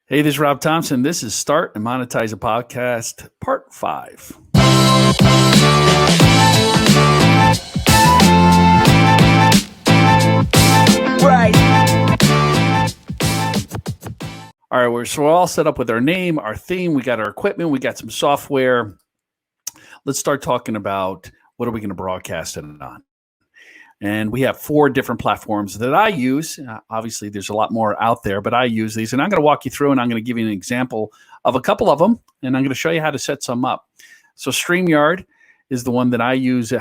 Hey, this is Rob Thompson. This is Start and Monetize a Podcast, Part 5. Right. All right, so we're all set up with our name, our theme. We got our equipment. We got some software. Let's start talking about what are we going to broadcast it on. And we have 4 different platforms that I use. Obviously, there's a lot more out there, but I use these. And I'm going to walk you through and I'm going to give you an example of a couple of them. And I'm going to show you how to set some up. So StreamYard is the one that I use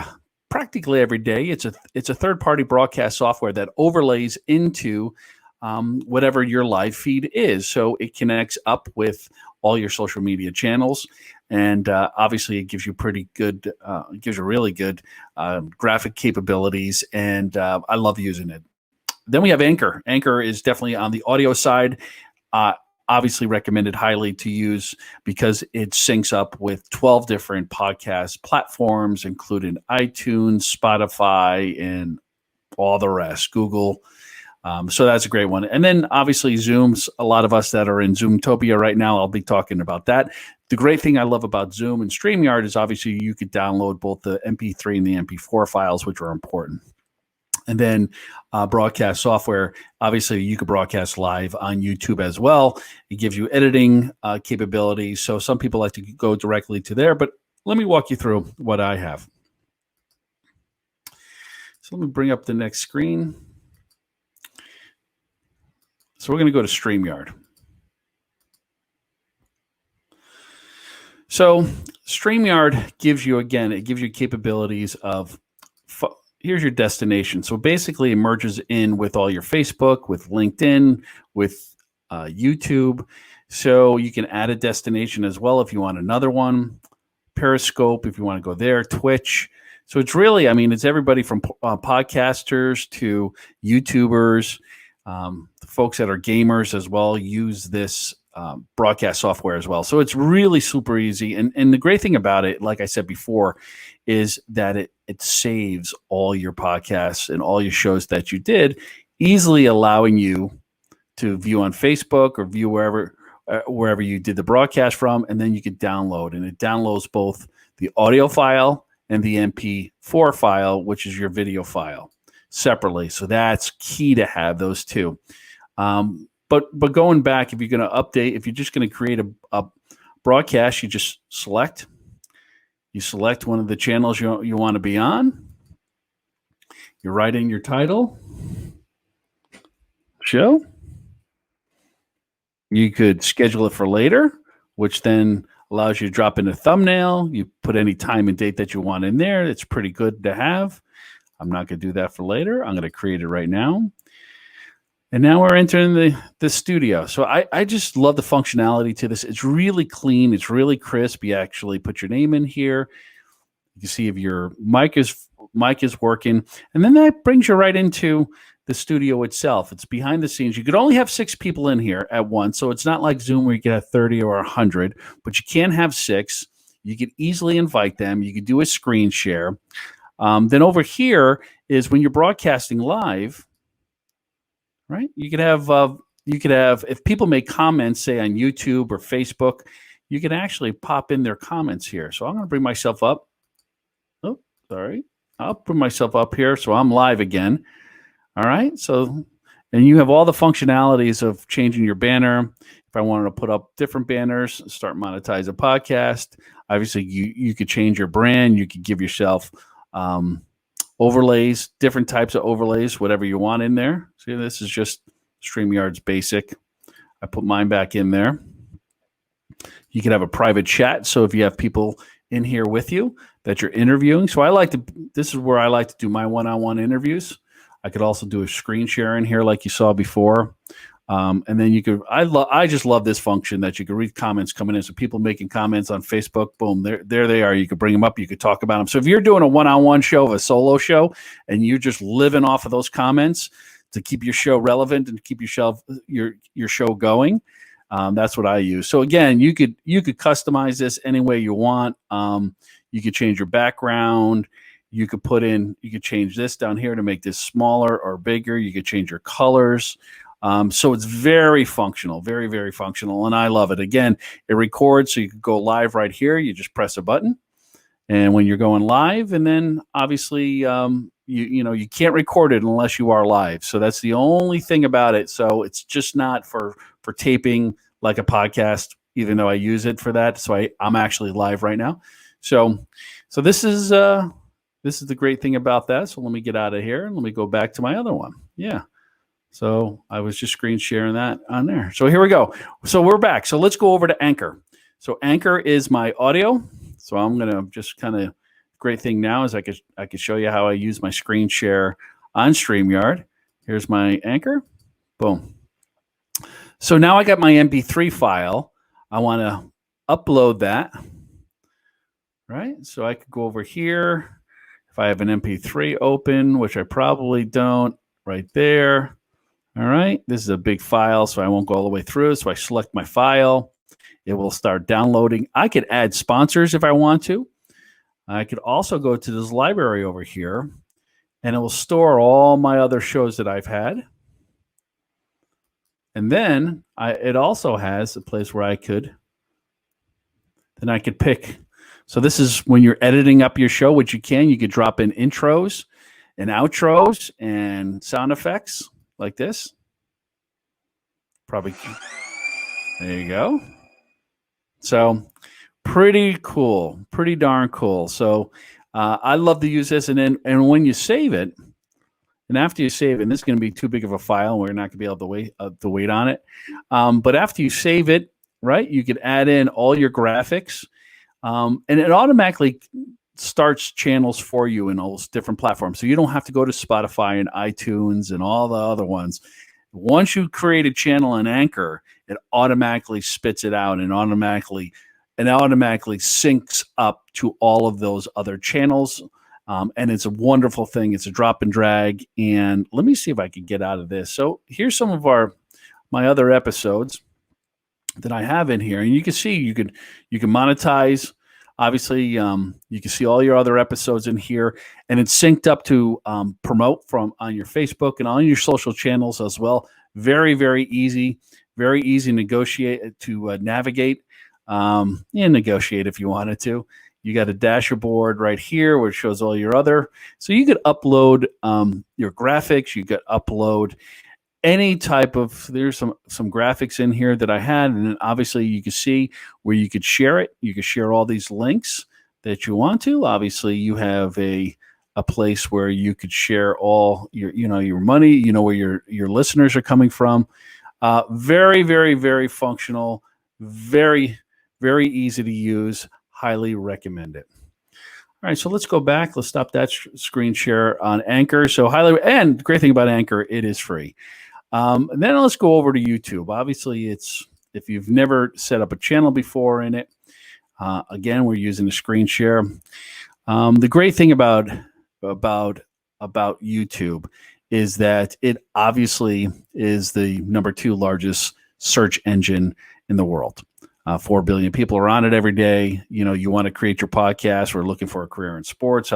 practically every day. It's a third-party broadcast software that overlays into whatever your live feed is. So it connects up with all your social media channels. And obviously, it gives you really good graphic capabilities, and I love using it. Then we have Anchor. Anchor is definitely on the audio side. Obviously recommended highly to use because it syncs up with 12 different podcast platforms, including iTunes, Spotify, and all the rest, Google. So that's a great one. And then obviously Zoom's, a lot of us that are in Zoomtopia right now, I'll be talking about that. The great thing I love about Zoom and StreamYard is obviously you could download both the MP3 and the MP4 files, which are important. And then broadcast software, obviously you could broadcast live on YouTube as well. It gives you editing capabilities. So some people like to go directly to there, but let me walk you through what I have. So let me bring up the next screen. So we're going to go to StreamYard. So StreamYard gives you, again, it gives you capabilities of, here's your destination. So basically it merges in with all your Facebook, with LinkedIn, with YouTube. So you can add a destination as well if you want another one. Periscope, if you want to go there, Twitch. So it's really, it's everybody from podcasters to YouTubers. The folks that are gamers as well use this broadcast software as well. So it's really super easy. And the great thing about it, like I said before, is that it saves all your podcasts and all your shows that you did, easily allowing you to view on Facebook or view wherever you did the broadcast from, and then you can download. And it downloads both the audio file and the MP4 file, which is your video file, separately. So that's key to have those two. But going back, if you're going to update, if you're just going to create a broadcast, you just select one of the channels you want to be on. You write in your title, show. You could schedule it for later, which then allows you to drop in a thumbnail. You put any time and date that you want in there. It's pretty good to have. I'm not going to do that for later. I'm going to create it right now. And now we're entering the studio. So I just love the functionality to this. It's really clean. It's really crisp. You actually put your name in here. You can see if your mic is working. And then that brings you right into the studio itself. It's behind the scenes. You could only have 6 people in here at once. So it's not like Zoom where you can have 30 or 100, but you can have 6. You could easily invite them. You could do a screen share. Then over here is when you're broadcasting live, right? You could have if people make comments, say on YouTube or Facebook, you can actually pop in their comments here. So I'm going to bring myself up. Oh, sorry. I'll bring myself up here so I'm live again. All right. So, and you have all the functionalities of changing your banner. If I wanted to put up different banners, start monetize a podcast. Obviously, you could change your brand. You could give yourself overlays, different types of overlays, whatever you want in there. See, this is just StreamYard's basic. I put mine back in there. You can have a private chat. So if you have people in here with you that you're interviewing. So this is where I like to do my one-on-one interviews. I could also do a screen share in here like you saw before. And then I just love this function that you can read comments coming in. So people making comments on Facebook, boom, there they are. You could bring them up. You could talk about them. So if you're doing a one-on-one show, a solo show, and you're just living off of those comments to keep your show relevant and keep your show going, that's what I use. So again, you could customize this any way you want. You could change your background. You could change this down here to make this smaller or bigger. You could change your colors. So it's very functional, very, very functional. And I love it. Again, it records so you can go live right here. You just press a button. And when you're going live, and then obviously you can't record it unless you are live. So that's the only thing about it. So it's just not for taping like a podcast, even though I use it for that. So I'm actually live right now. So this is the great thing about that. So let me get out of here and let me go back to my other one. Yeah. So I was just screen sharing that on there. So here we go. So we're back. So let's go over to Anchor. So Anchor is my audio. So I'm going to just kind of, great thing now is I could show you how I use my screen share on StreamYard. Here's my Anchor. Boom. So now I got my MP3 file. I want to upload that. Right? So I could go over here. If I have an MP3 open, which I probably don't, right there. All right, this is a big file, so I won't go all the way through. So I select my file. It will start downloading. I could add sponsors if I want to. I could also go to this library over here, and it will store all my other shows that I've had. And then it also has a place where I could pick. So this is when you're editing up your show, which you could drop in intros and outros and sound effects. Like this. Probably. There you go. So pretty cool. Pretty darn cool. So I love to use this. And when you save it, and after you save it, and this is going to be too big of a file, and we're not going to be able to wait on it. But after you save it, right, you could add in all your graphics. And it automatically starts channels for you in all those different platforms. So you don't have to go to Spotify and iTunes and all the other ones. Once you create a channel in Anchor, it automatically spits it out and automatically syncs up to all of those other channels. And it's a wonderful thing. It's a drop and drag. And let me see if I can get out of this. So here's some of my other episodes that I have in here. And you can see you can monetize. Obviously, you can see all your other episodes in here, and it's synced up to promote on your Facebook and on your social channels as well. Very, very easy to negotiate, to navigate, and negotiate if you wanted to. You got a dashboard right here where it shows all your other. So you could upload your graphics. You could upload any type of, there's some graphics in here that I had, and then obviously you can see where you could share it. You could share all these links that you want to. Obviously you have a place where you could share all your money, where your listeners are coming from. Very, very, very functional, very, very easy to use. Highly recommend it. All right, so let's go back. Let's stop that screen share on Anchor. So and the great thing about Anchor, it is free. And then let's go over to YouTube. Obviously, if you've never set up a channel before in it, again, we're using the screen share. The great thing about YouTube is that it obviously is the number 2 largest search engine in the world. 4 billion people are on it every day. You want to create your podcast. We're looking for a career in sports.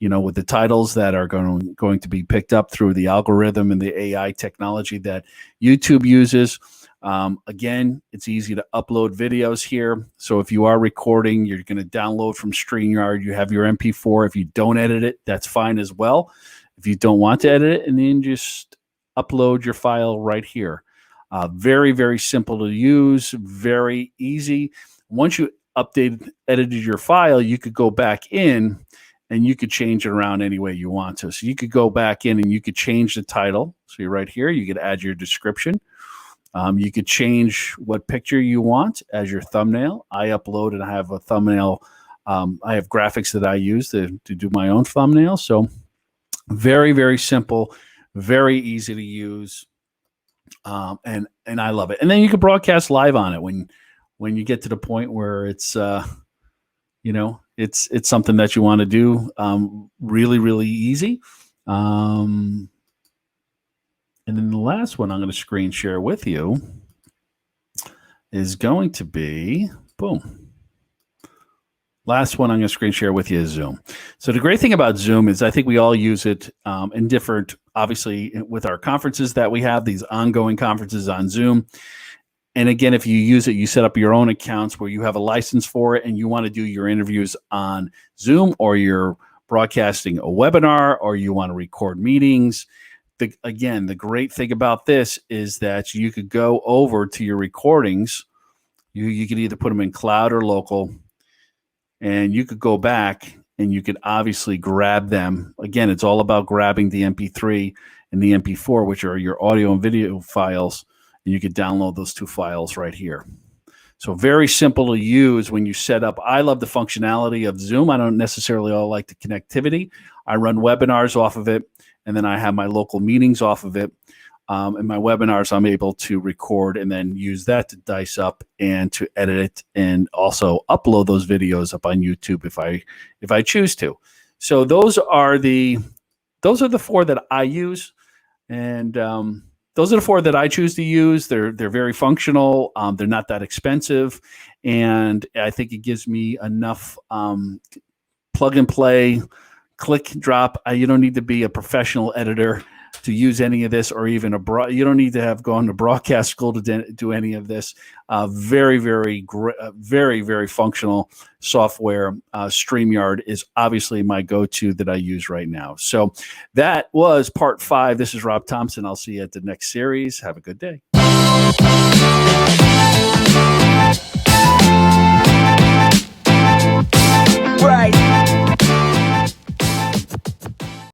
With the titles that are going to be picked up through the algorithm and the AI technology that YouTube uses. Again, it's easy to upload videos here. So if you are recording, you're going to download from StreamYard. You have your MP4. If you don't edit it, that's fine as well. If you don't want to edit it, and then just upload your file right here. Very, very simple to use, very easy. Once you edited your file, you could go back in and you could change it around any way you want to. So you could go back in and you could change the title. So you're right here. You could add your description. You could change what picture you want as your thumbnail. I upload and I have a thumbnail. I have graphics that I use to do my own thumbnail. So very, very simple, very easy to use. And I love it. And then you can broadcast live on it when you get to the point where it's it's something that you want to do really, really easy. And then the last one I'm going to screen share with you is going to be, boom. Last one I'm going to screen share with you is Zoom. So the great thing about Zoom is I think we all use it in different obviously with our conferences that we have, these ongoing conferences on Zoom. And again, if you use it, you set up your own accounts where you have a license for it and you want to do your interviews on Zoom, or you're broadcasting a webinar, or you want to record meetings. Again, the great thing about this is that you could go over to your recordings. You could either put them in cloud or local, and you could go back and you could obviously grab them. Again, it's all about grabbing the MP3 and the MP4, which are your audio and video files. And you could download those two files right here. So very simple to use when you set up. I love the functionality of Zoom. I don't necessarily like the connectivity. I run webinars off of it, and then I have my local meetings off of it. And my webinars, I'm able to record and then use that to dice up and to edit it, and also upload those videos up on YouTube if I choose to. So those are the 4 that I use, and those are the 4 that I choose to use. They're very functional. They're not that expensive, and I think it gives me enough plug and play, click, drop. You don't need to be a professional editor to use any of this, or even you don't need to have gone to broadcast school to do any of this. Very, very functional software. StreamYard is obviously my go-to that I use right now. So that was part 5. This is Rob Thompson. I'll see you at the next series. Have a good day.